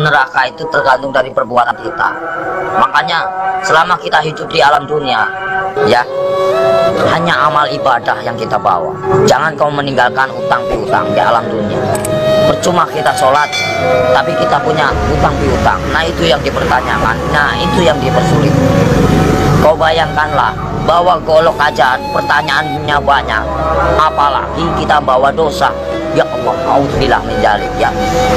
neraka itu tergantung dari perbuatan kita. Makanya selama kita hidup di alam dunia, ya, hanya amal ibadah yang kita bawa. Jangan kau meninggalkan utang piutang di alam dunia. Percuma kita sholat, tapi kita punya utang piutang. Nah itu yang dipertanyakan, nah itu yang dipersulit. Kau bayangkanlah, bawa golok aja pertanyaannya banyak, apalagi kita bawa dosa. Ya Allah, auzubillah min dzalik, ya.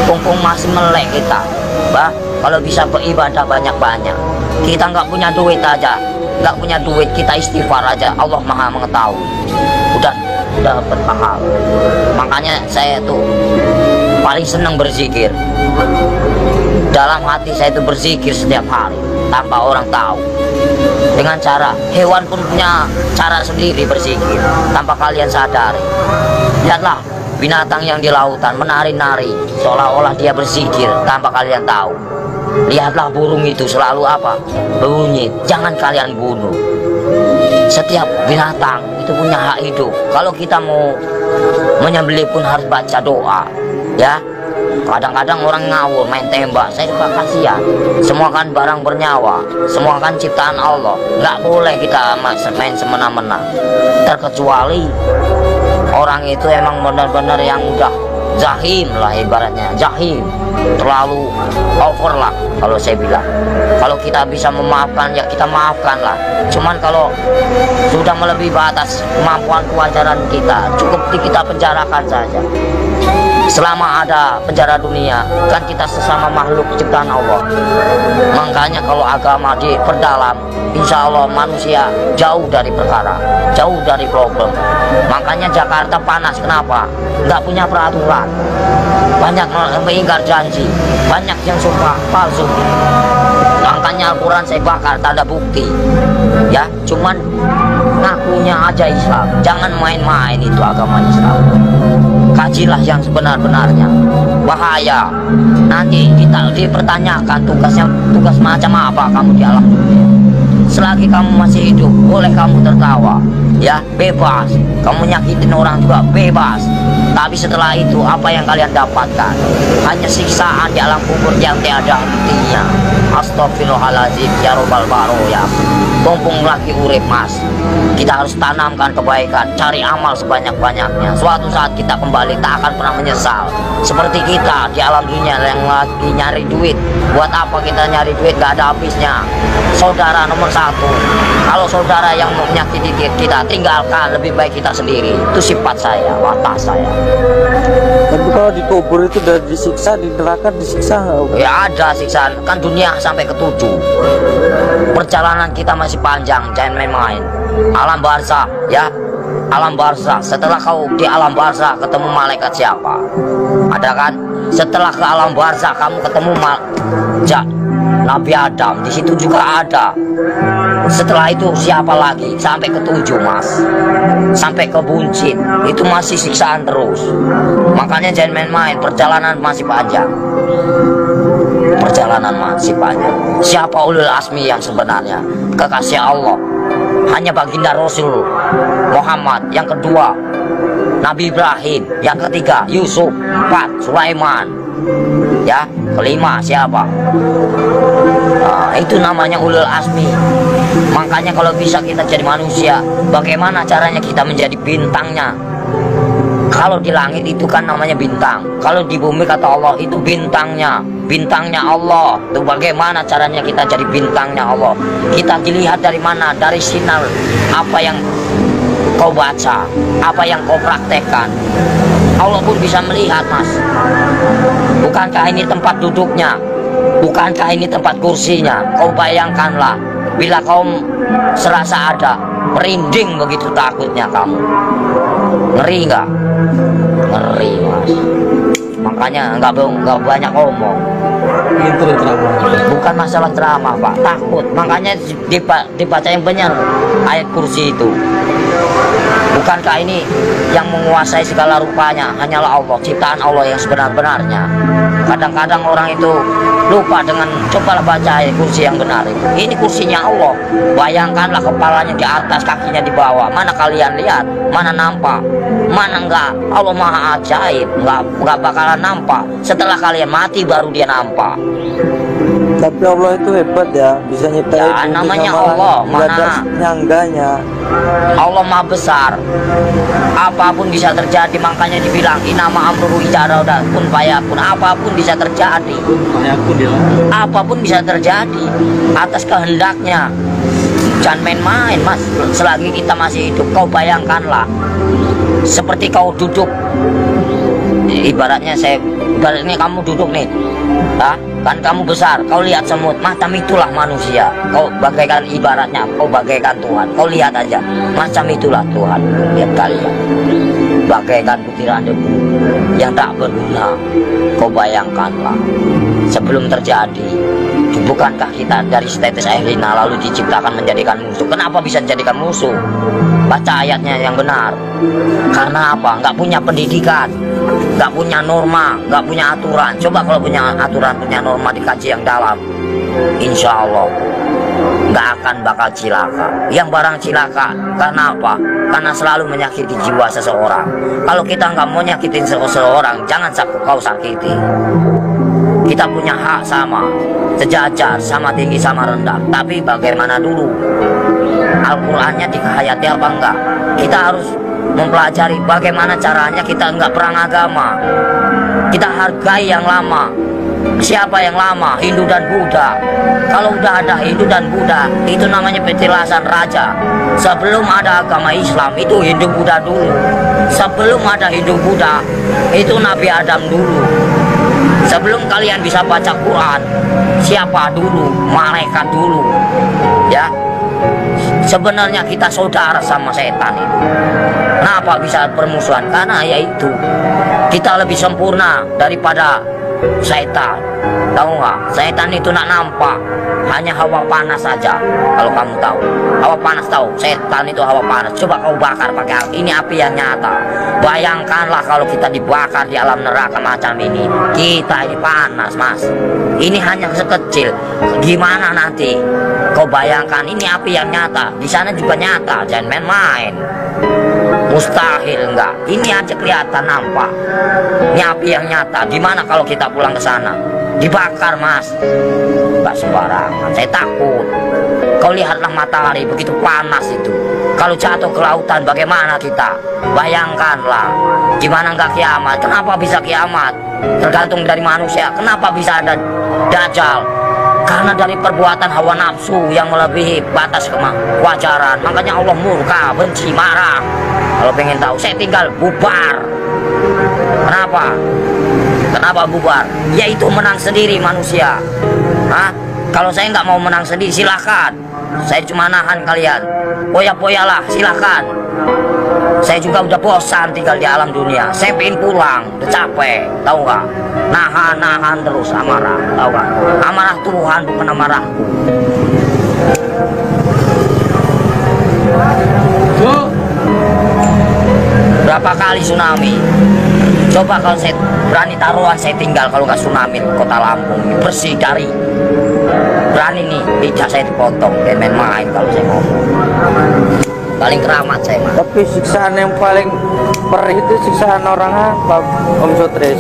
Mumpung masih melek kita, bah, kalau bisa beribadah banyak-banyak. Kita nggak punya duit aja, nggak punya duit, kita istighfar aja, Allah Maha mengetahui. Udah dapat pahala. Makanya saya tuh paling senang berzikir. Dalam hati saya itu berzikir setiap hari tanpa orang tahu. Dengan cara, hewan pun punya cara sendiri berzikir tanpa kalian sadari. Lihatlah binatang yang di lautan menari-nari seolah-olah dia berzikir tanpa kalian tahu. Lihatlah burung itu selalu apa? Bunyi, jangan kalian bunuh. Setiap binatang itu punya hak hidup. Kalau kita mau menyembelih pun harus baca doa, ya. Kadang-kadang orang ngawur main tembak, saya juga kasihan. Semua kan barang bernyawa, semua kan ciptaan Allah. Nggak boleh kita main semena-mena. Terkecuali orang itu emang benar-benar yang udah jahim lah, ibaratnya jahim, terlalu over lah kalau saya bilang. Kalau kita bisa memaafkan ya kita maafkan lah. Cuman kalau sudah melebihi batas kemampuan kewajaran kita, cukup kita penjarakan saja. Selama ada penjara dunia, kan kita sesama makhluk ciptaan Allah. Makanya kalau agama diperdalam, insya Allah manusia jauh dari perkara, jauh dari problem. Makanya Jakarta panas, kenapa? Nggak punya peraturan, banyak mengingkar janji, banyak yang sumpah palsu. Makanya Al-Quran saya bakar, tak ada bukti, ya. Cuman ngakunya aja Islam. Jangan main-main itu agama Islam. Kajilah yang sebenar-benarnya. Bahaya. Nanti kita dipertanyakan tugas macam apa kamu di alam dunia. Selagi kamu masih hidup, boleh kamu tertawa, ya, bebas. Kamu nyakitin orang juga bebas. Tapi setelah itu apa yang kalian dapatkan? Hanya siksaan di alam kubur yang tiada hentinya. Astagfirullahaladzim, ya robbal baroya. Mumpung lagi urip mas, kita harus tanamkan kebaikan, cari amal sebanyak-banyaknya. Suatu saat kita kembali tak akan pernah menyesal. Seperti kita di alam dunia yang lagi nyari duit. Buat apa kita nyari duit, gak ada habisnya. Saudara nomor satu, kalau saudara yang menyakiti kita, tinggalkan, lebih baik kita sendiri. Itu sifat saya, watak saya. Tapi kalau dikubur itu udah disiksa, di neraka disiksa nggak? Ya ada siksaan, kan dunia sampai ke-7. Perjalanan kita masih panjang, jangan main-main. Alam barzakh, ya, alam barzakh. Setelah kau di alam barzakh ketemu malaikat siapa? Ada kan? Setelah ke alam barzakh kamu ketemu Nabi Adam, di situ juga ada. Setelah itu siapa lagi? Sampai ke-7 mas, sampai ke buncit, itu masih siksaan terus. Makanya jangan main-main, perjalanan masih panjang. Perjalanan masih panjang. Siapa ulul asmi yang sebenarnya? Kekasih Allah, hanya baginda Rasul Muhammad. Yang kedua Nabi Ibrahim. Yang ketiga Yusuf. 4 Sulaiman. Ya, kelima siapa? Nah, itu namanya ulul asmi. Makanya kalau bisa kita jadi manusia, bagaimana caranya kita menjadi bintangnya? Kalau di langit itu kan namanya bintang, kalau di bumi kata Allah itu bintangnya, bintangnya Allah. Itu bagaimana caranya kita jadi bintangnya Allah? Kita dilihat dari mana? Dari sinar apa yang kau baca, apa yang kau praktekkan. Allah pun bisa melihat mas. Bukankah ini tempat duduknya? Bukankah ini tempat kursinya? Kau bayangkanlah, bila kau serasa ada, merinding begitu takutnya kamu. Ngeri nggak? Ngeri mas. Makanya nggak banyak ngomong. Itu ceramah. Bukan masalah ceramah pak, takut. Makanya dibaca yang benar ayat kursi itu. Bukankah ini yang menguasai segala rupanya hanyalah Allah, ciptaan Allah yang sebenar-benarnya. Kadang-kadang orang itu lupa dengan cobalah baca kursi yang benar itu. Ini kursinya Allah. Bayangkanlah kepalanya di atas, kakinya di bawah. Mana kalian lihat? Mana nampak? Mana enggak? Allah maha ajaib. Enggak bakalan nampak. Setelah kalian mati baru dia nampak. Tapi Allah itu hebat ya, bisa nyiptain Ya, namanya Allah, mana nyangganya. Allah maha besar. Apapun bisa terjadi, makanya dibilang inama amruhu idza arada kun fayakun. Apapun bisa terjadi. Apapun bisa terjadi atas kehendaknya. Jangan main-main, Mas. Selagi kita masih hidup, kau bayangkanlah seperti kau duduk. Ibaratnya kamu duduk nih, kan kamu besar, kau lihat semut, macam itulah manusia. Kau bagaikan ibaratnya, kau bagaikan Tuhan. Kau lihat aja, macam itulah Tuhan. Lihat kalian, bagaikan butiran debu yang tak berguna. Kau bayangkanlah, sebelum terjadi, bukankah kita dari tetes air lina lalu diciptakan menjadikan musuh? Kenapa bisa menjadikan musuh? Baca ayatnya yang benar. Karena apa? Nggak punya pendidikan, nggak punya norma, nggak punya aturan. Coba kalau punya aturan, punya norma, dikaji yang dalam, insya Allah nggak akan bakal cilaka. Yang barang cilaka karena apa? Karena selalu menyakiti jiwa seseorang. Kalau kita nggak mau nyakitin seseorang, jangan kau sakiti. Kita punya hak sama, sejajar, sama tinggi, sama rendah. Tapi bagaimana dulu? Al-Qur'annya dihayati apa enggak? Kita harus mempelajari bagaimana caranya kita enggak perang agama. Kita hargai yang lama. Siapa yang lama? Hindu dan Buddha. Kalau udah ada Hindu dan Buddha, itu namanya petilasan raja. Sebelum ada agama Islam, itu Hindu Buddha dulu. Sebelum ada Hindu Buddha, itu Nabi Adam dulu. Sebelum kalian bisa baca Quran, siapa dulu? Malaikat dulu. Ya, sebenarnya kita saudara sama setan itu. Kenapa bisa permusuhan? Karena yaitu kita lebih sempurna daripada setan. Tahu nggak? Setan itu nak nampak, hanya hawa panas saja. Kalau kamu tahu, hawa panas tahu. Setan itu hawa panas. Coba kau bakar pakai api. Ini api yang nyata. Bayangkanlah kalau kita dibakar di alam neraka macam ini. Kita ini panas, Mas. Ini hanya sekecil. Gimana nanti? Kau bayangkan ini api yang nyata. Di sana juga nyata. Jangan main-main. Mustahil enggak. Ini aja kelihatan nampak. Ini api yang nyata. Gimana kalau kita pulang ke sana? Dibakar, Mas. Enggak sembarangan. Saya takut. Kau lihatlah matahari begitu panas itu. Kalau jatuh ke lautan bagaimana kita? Bayangkanlah. Gimana enggak kiamat? Kenapa bisa kiamat? Tergantung dari manusia. Kenapa bisa ada Dajjal? Karena dari perbuatan hawa nafsu yang melebihi batas kewajaran. Makanya Allah murka, benci, marah. Kalau pengen tahu, saya tinggal bubar. Kenapa? Kenapa bubar? Yaitu menang sendiri manusia. Kalau saya nggak mau menang sendiri, silahkan. Saya cuma nahan kalian. Poya-poyalah, silahkan. Saya juga udah bosan tinggal di alam dunia. Saya pengen pulang, udah capek. Tahu nggak? Nahan terus amarah. Tahu nggak? Amarah Tuhan bukan amarahku. Berapa kali tsunami? Coba kalau saya berani taruhan, saya tinggal kalau nggak tsunami kota Lampung bersih dari. Berani nih, tidak saya dipotong. Kayak main-main kalau saya ngomong. Paling keramat saya, Mas. Tapi siksaan yang paling perih itu siksaan orang apa, Om Sotris?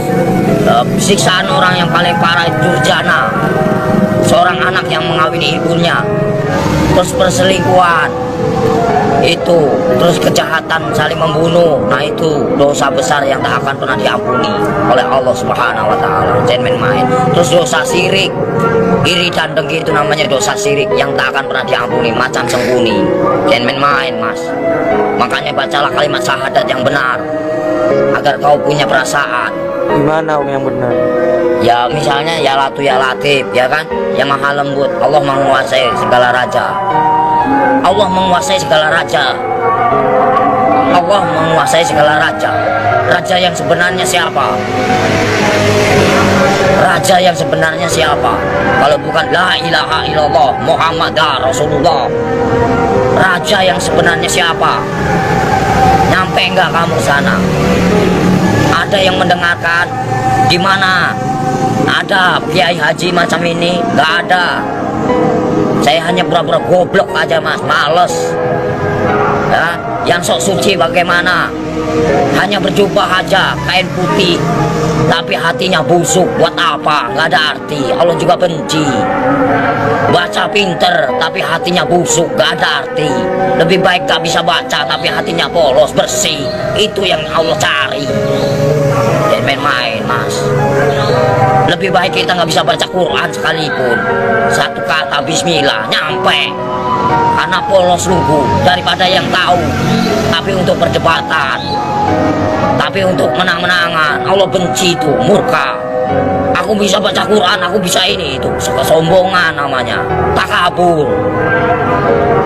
Siksaan orang yang paling parah itu durjana. Seorang anak yang mengawini ibunya, terus perselingkuhan, itu terus kejahatan saling membunuh. Nah itu dosa besar yang tak akan pernah diampuni oleh Allah Subhanahu wa Ta'ala. Jangan main-main. Terus dosa syirik, iri dan dengki, itu namanya dosa syirik yang tak akan pernah diampuni, macam sembunyi. Jangan main-main, Mas. Makanya bacalah kalimat syahadat yang benar agar kau punya perasaan. Gimana Om yang benar? Ya misalnya ya Latu ya Latif, ya kan, yang maha lembut. Allah menguasai segala raja. Allah menguasai segala raja. Allah menguasai segala raja. Raja yang sebenarnya siapa? Raja yang sebenarnya siapa? Kalau bukan la ilaha illallah Muhammad Rasulullah. Raja yang sebenarnya siapa? Nyampe enggak kamu sana? Ada yang mendengarkan? Di mana Ada kiai haji macam ini? Nggak ada. Saya hanya pura-pura goblok aja mas, males. Ya, yang sok suci bagaimana? Hanya berjubah aja, kain putih, tapi hatinya busuk. Buat apa? Nggak ada arti. Allah juga benci. Baca pinter, tapi hatinya busuk, nggak ada arti. Lebih baik tak bisa baca, tapi hatinya polos, bersih. Itu yang Allah cari. Jangan main-main mas. Lebih baik kita nggak bisa baca Quran sekalipun, satu kata Bismillah nyampe, karena polos lugu, daripada yang tahu tapi untuk perdebatan, tapi untuk menang-menangan. Allah benci itu, murka. Aku bisa baca Quran, aku bisa ini, itu kesombongan namanya, takabur.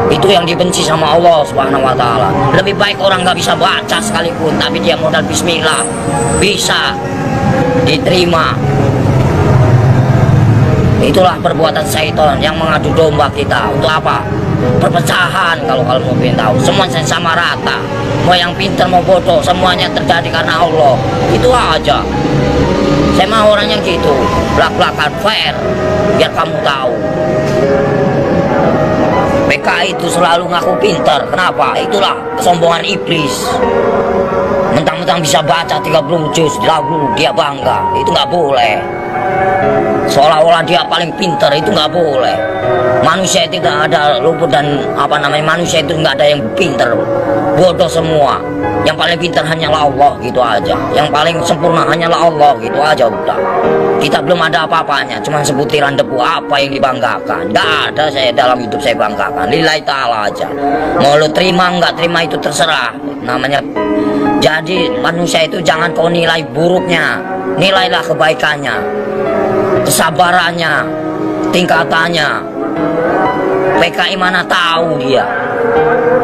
Itu yang dibenci sama Allah Subhanahu wa Ta'ala. Lebih baik orang nggak bisa baca sekalipun, tapi dia modal Bismillah bisa diterima. Itulah perbuatan syaitan yang mengadu domba kita. Untuk apa? Perpecahan. Kalau mau pengen tahu, semuanya sama rata. Mau yang pintar mau bodoh, semuanya terjadi karena Allah. Itu aja. Saya mau orang yang gitu, belak-belakan, fair, biar kamu tahu. PKI itu selalu ngaku pintar. Kenapa? Itulah kesombongan iblis. Mentang-mentang bisa baca 30 juz lagu, dia bangga. Itu nggak boleh. Seolah-olah dia paling pintar, itu nggak boleh. Manusia itu tidak ada luput, dan manusia itu nggak ada yang pintar, bodoh semua. Yang paling pintar hanyalah Allah, gitu aja. Yang paling sempurna hanyalah Allah, gitu aja udah. Kita belum ada apa-apanya, cuma sebutiran debu. Apa yang dibanggakan? Nggak ada saya dalam hidup saya banggakan. Lillahi ta'ala aja. Mau lu terima nggak terima itu terserah. Namanya. Jadi manusia itu jangan kau nilai buruknya, nilailah kebaikannya, kesabarannya, tingkatannya. PKI mana tahu dia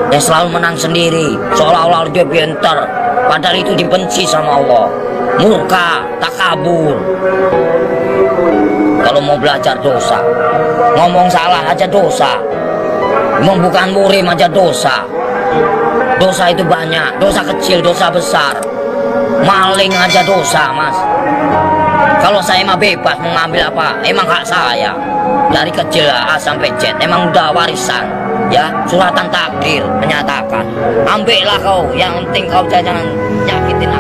yang selalu menang sendiri, seolah-olah dia pintar, padahal itu dibenci sama Allah. Murka, takabur. Kalau mau belajar dosa, ngomong salah aja dosa, bukan murim aja dosa. Dosa itu banyak, dosa kecil, dosa besar. Maling aja dosa mas. Kalau saya mah bebas mengambil apa, emang hak saya. Dari kecil A sampai Z, emang udah warisan. Ya, suratan takdir menyatakan. Ambillah kau, yang penting kau jangan nyakitin